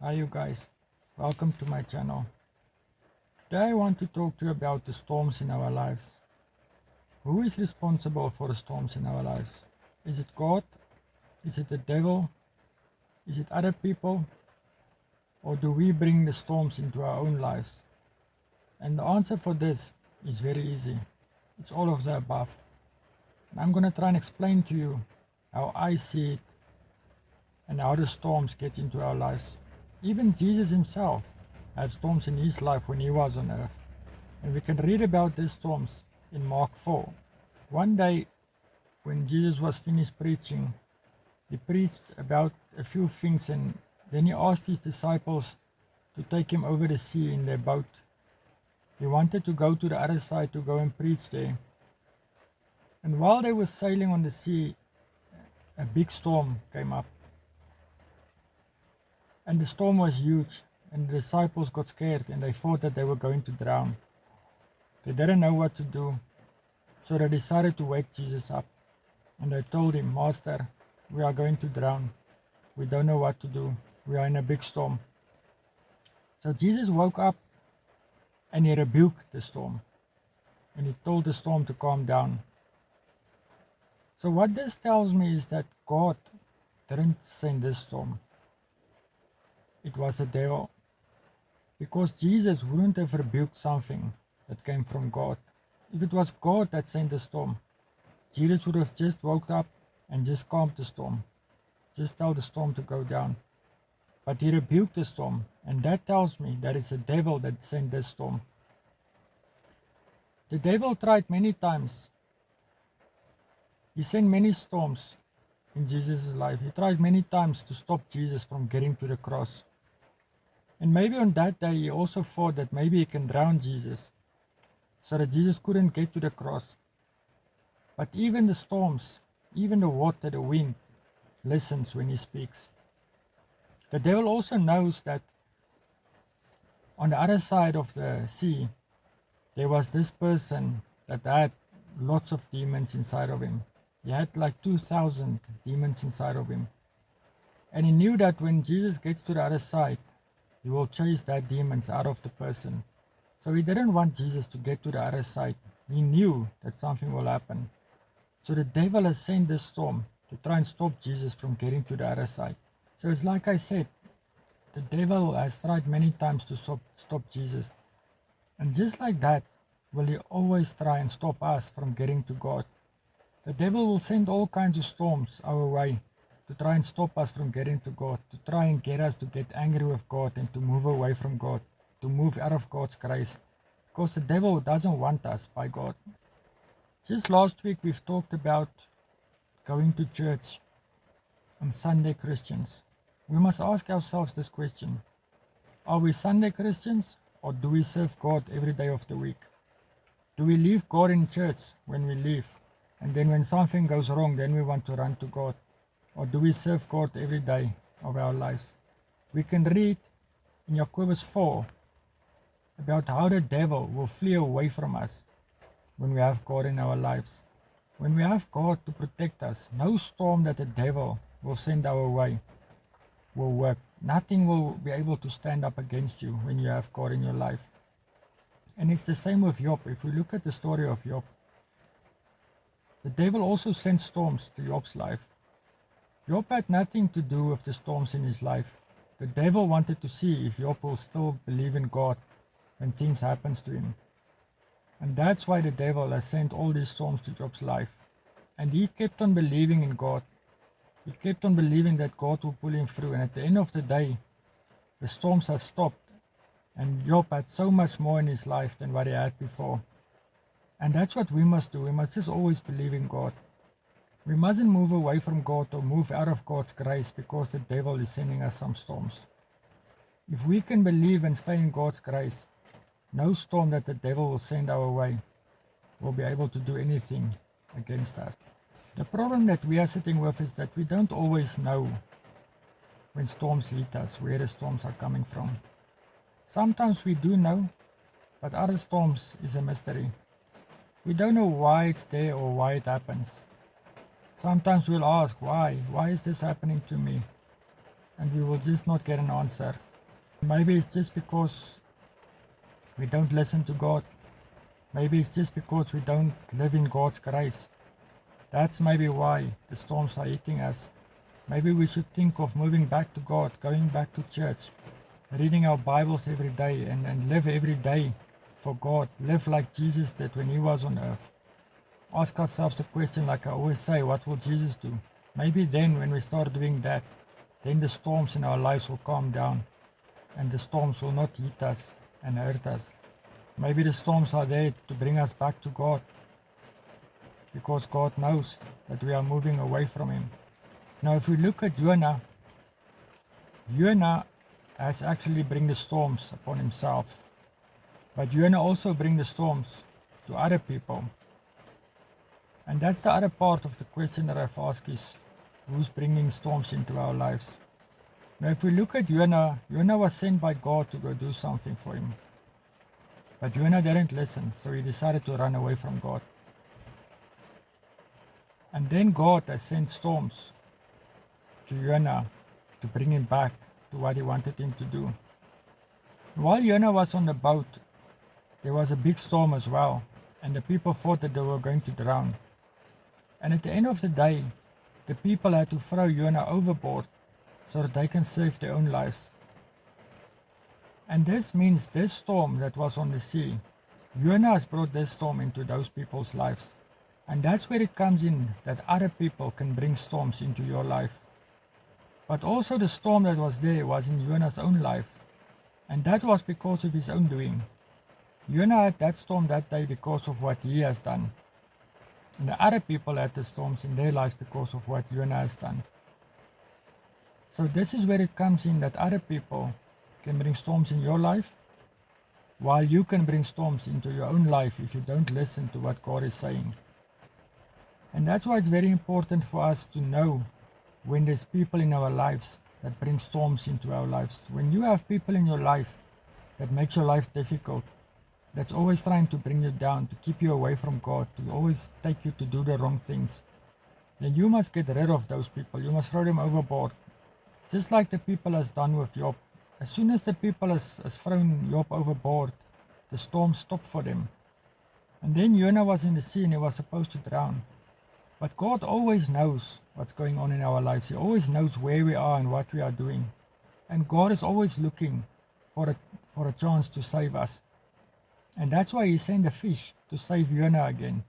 Hi you guys, welcome to my channel. Today I want to talk to you about the storms in our lives. Who is responsible for the storms in our lives? Is it God? Is it the devil? Is it other people? Or do we bring the storms into our own lives? And the answer for this is very easy. It's all of the above. And I'm gonna try and explain to you how I see it and how the storms get into our lives. Even Jesus himself had storms in his life when he was on earth. And we can read about these storms in Mark 4. One day, when Jesus was finished preaching, he preached about a few things and then he asked his disciples to take him over the sea in their boat. He wanted to go to the other side to go and preach there. And while they were sailing on the sea, a big storm came up. And the storm was huge, and the disciples got scared and they thought that they were going to drown. They didn't know what to do, so they decided to wake Jesus up. And they told him, Master, we are going to drown. We don't know what to do. We are in a big storm. So Jesus woke up and he rebuked the storm. And he told the storm to calm down. So what this tells me is that God didn't send this storm. It was the devil. Because Jesus wouldn't have rebuked something that came from God. If it was God that sent the storm, Jesus would have just woke up and just calmed the storm. Just tell the storm to go down. But he rebuked the storm, and that tells me that it's the devil that sent this storm. The devil tried many times. He sent many storms in Jesus' life. He tried many times to stop Jesus from getting to the cross. And maybe on that day he also thought that maybe he can drown Jesus so that Jesus couldn't get to the cross. But even the storms, even the water, the wind, listens when he speaks. The devil also knows that on the other side of the sea, there was this person that had lots of demons inside of him. He had like 2,000 demons inside of him. And he knew that when Jesus gets to the other side, he will chase that demons out of the person. So he didn't want Jesus to get to the other side. He knew that something will happen. So the devil has sent this storm to try and stop Jesus from getting to the other side. So it's like I said, the devil has tried many times to stop Jesus. And just like that, will he always try and stop us from getting to God. The devil will send all kinds of storms our way to try and stop us from getting to God, to try and get us to get angry with God and to move away from God, to move out of God's grace. Because the devil doesn't want us by God. Just last week we've talked about going to church and Sunday Christians. We must ask ourselves this question. Are we Sunday Christians or do we serve God every day of the week? Do we leave God in church when we leave? And then when something goes wrong, then we want to run to God? Or do we serve God every day of our lives? We can read in Jacobus 4 about how the devil will flee away from us when we have God in our lives. When we have God to protect us, no storm that the devil will send our way will work. Nothing will be able to stand up against you when you have God in your life. And it's the same with Job. If we look at the story of Job, the devil also sent storms to Job's life. Job had nothing to do with the storms in his life. The devil wanted to see if Job will still believe in God when things happen to him. And that's why the devil has sent all these storms to Job's life. And he kept on believing in God. He kept on believing that God will pull him through. And at the end of the day, the storms have stopped. And Job had so much more in his life than what he had before. And that's what we must do. We must just always believe in God. We mustn't move away from God or move out of God's grace because the devil is sending us some storms. If we can believe and stay in God's grace, no storm that the devil will send our way will be able to do anything against us. The problem that we are sitting with is that we don't always know when storms hit us, where the storms are coming from. Sometimes we do know, but other storms is a mystery. We don't know why it's there or why it happens. Sometimes we'll ask, why? Why is this happening to me? and we will just not get an answer. Maybe it's just because we don't listen to God. Maybe it's just because we don't live in God's grace. That's maybe why the storms are hitting us. Maybe we should think of moving back to God, going back to church, reading our Bibles every day and live every day for God. Live like Jesus did when he was on earth. Ask ourselves the question, like I always say, what will Jesus do? Maybe then when we start doing that, then the storms in our lives will calm down and the storms will not hit us and hurt us. Maybe the storms are there to bring us back to God, because God knows that we are moving away from him. Now if we look at Jonah has actually bring the storms upon himself. But Jonah also bring the storms to other people. And that's the other part of the question that I've asked is, who's bringing storms into our lives? Now if we look at Jonah was sent by God to go do something for him. But Jonah didn't listen, so he decided to run away from God. And then God has sent storms to Jonah to bring him back to what he wanted him to do. While Jonah was on the boat, there was a big storm as well, and the people thought that they were going to drown. And at the end of the day, the people had to throw Jonah overboard so that they can save their own lives. And this means this storm that was on the sea, Jonah has brought this storm into those people's lives. And that's where it comes in, that other people can bring storms into your life. But also the storm that was there was in Jonah's own life. And that was because of his own doing. Jonah had that storm that day because of what he has done. And the other people had the storms in their lives because of what Jonah has done. So this is where it comes in, that other people can bring storms in your life, while you can bring storms into your own life if you don't listen to what God is saying. And that's why it's very important for us to know when there's people in our lives that bring storms into our lives. When you have people in your life that makes your life difficult, that's always trying to bring you down, to keep you away from God, to always take you to do the wrong things, then you must get rid of those people. You must throw them overboard. Just like the people has done with Job. As soon as the people has thrown Job overboard, the storm stopped for them. And then Jonah was in the sea and he was supposed to drown. But God always knows what's going on in our lives. He always knows where we are and what we are doing. And God is always looking for a chance to save us. And that's why he sent a fish to save Jonah again.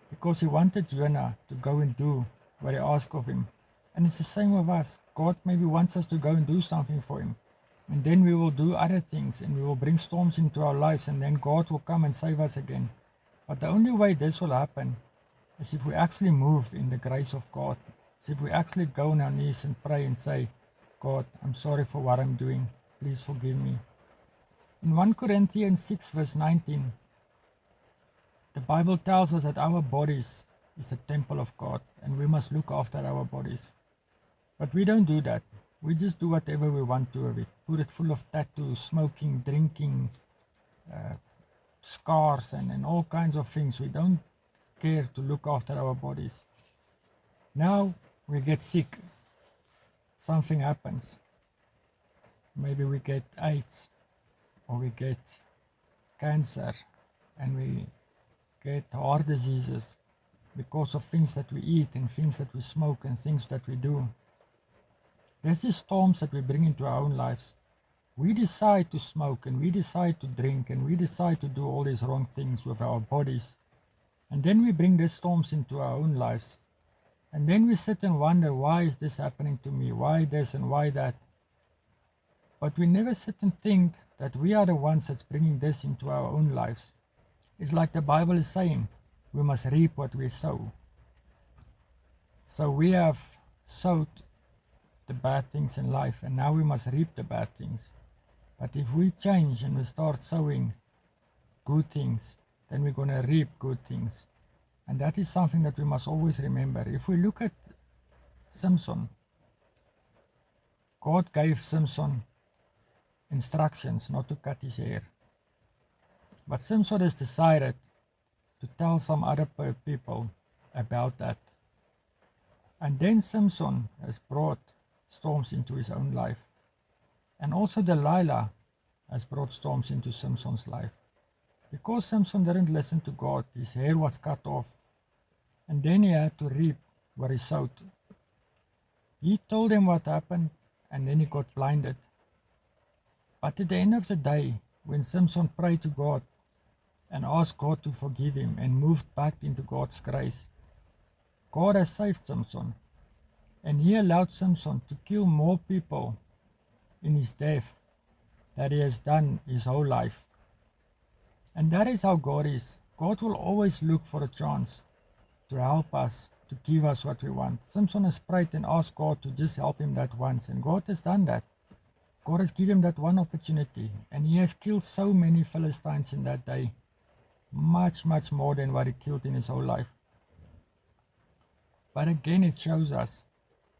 Because he wanted Jonah to go and do what he asked of him. And it's the same with us. God maybe wants us to go and do something for him. And then we will do other things and we will bring storms into our lives, and then God will come and save us again. But the only way this will happen is if we actually move in the grace of God. It's if we actually go on our knees and pray and say, God, I'm sorry for what I'm doing. Please forgive me. In 1 Corinthians 6 verse 19, the Bible tells us that our bodies is the temple of God and we must look after our bodies. But we don't do that. We just do whatever we want to with it. Put it full of tattoos, smoking, drinking, scars and all kinds of things. We don't care to look after our bodies. Now we get sick. Something happens. Maybe we get AIDS or we get cancer and we get heart diseases because of things that we eat and things that we smoke and things that we do. There's these storms that we bring into our own lives. We decide to smoke and we decide to drink and we decide to do all these wrong things with our bodies. And then we bring these storms into our own lives. And then we sit and wonder, why is this happening to me? Why this and why that? But we never sit and think that we are the ones that's bringing this into our own lives. It's like the Bible is saying, we must reap what we sow. So we have sowed the bad things in life, and now we must reap the bad things. But if we change and we start sowing good things, then we're going to reap good things. And that is something that we must always remember. If we look at Samson, God gave Samson instructions not to cut his hair. But Samson has decided to tell some other people about that. And then Samson has brought storms into his own life. And also Delilah has brought storms into Samson's life. Because Samson didn't listen to God, his hair was cut off, and then he had to reap what he sowed. He told him what happened, and then he got blinded. But at the end of the day, when Samson prayed to God and asked God to forgive him and moved back into God's grace, God has saved Samson, and he allowed Samson to kill more people in his death than he has done his whole life. And that is how God is. God will always look for a chance to help us, to give us what we want. Samson has prayed and asked God to just help him that once, and God has done that. God has given him that one opportunity, and he has killed so many Philistines in that day. Much, much more than what he killed in his whole life. But again, it shows us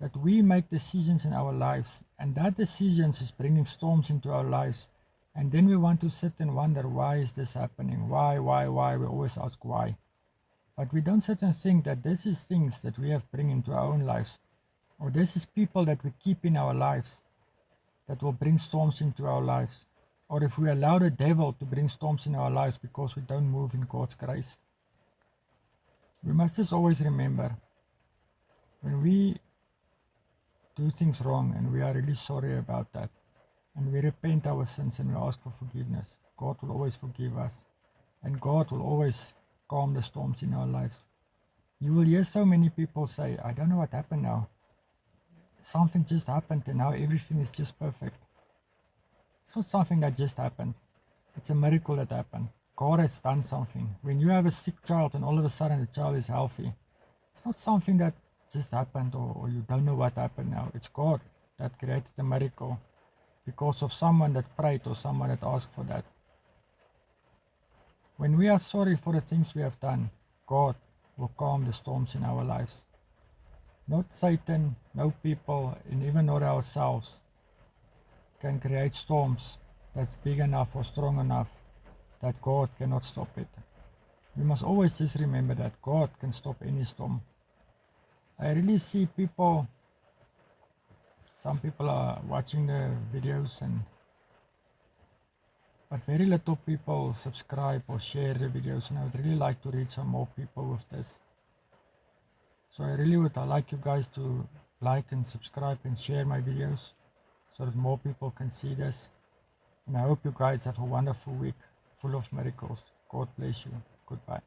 that we make decisions in our lives, and that decisions is bringing storms into our lives. And then we want to sit and wonder, why is this happening? Why? We always ask why. But we don't sit and think that this is things that we have bring into our own lives, or this is people that we keep in our lives that will bring storms into our lives. Or if we allow the devil to bring storms in our lives because we don't move in God's grace. We must just always remember, when we do things wrong and we are really sorry about that, and we repent our sins and we ask for forgiveness, God will always forgive us, and God will always calm the storms in our lives. You will hear so many people say, I don't know what happened now. Something just happened and now everything is just perfect. It's not something that just happened. It's a miracle that happened. God has done something. When you have a sick child and all of a sudden the child is healthy, it's not something that just happened or you don't know what happened now. It's God that created the miracle because of someone that prayed or someone that asked for that. When we are sorry for the things we have done, God will calm the storms in our lives. Not Satan, no people, and even not ourselves can create storms that's big enough or strong enough that God cannot stop it. We must always just remember that God can stop any storm. I really see people, some people are watching the videos but very little people subscribe or share the videos, and I would really like to reach some more people with this. So I really would like you guys to like and subscribe and share my videos so that more people can see this. And I hope you guys have a wonderful week full of miracles. God bless you. Goodbye.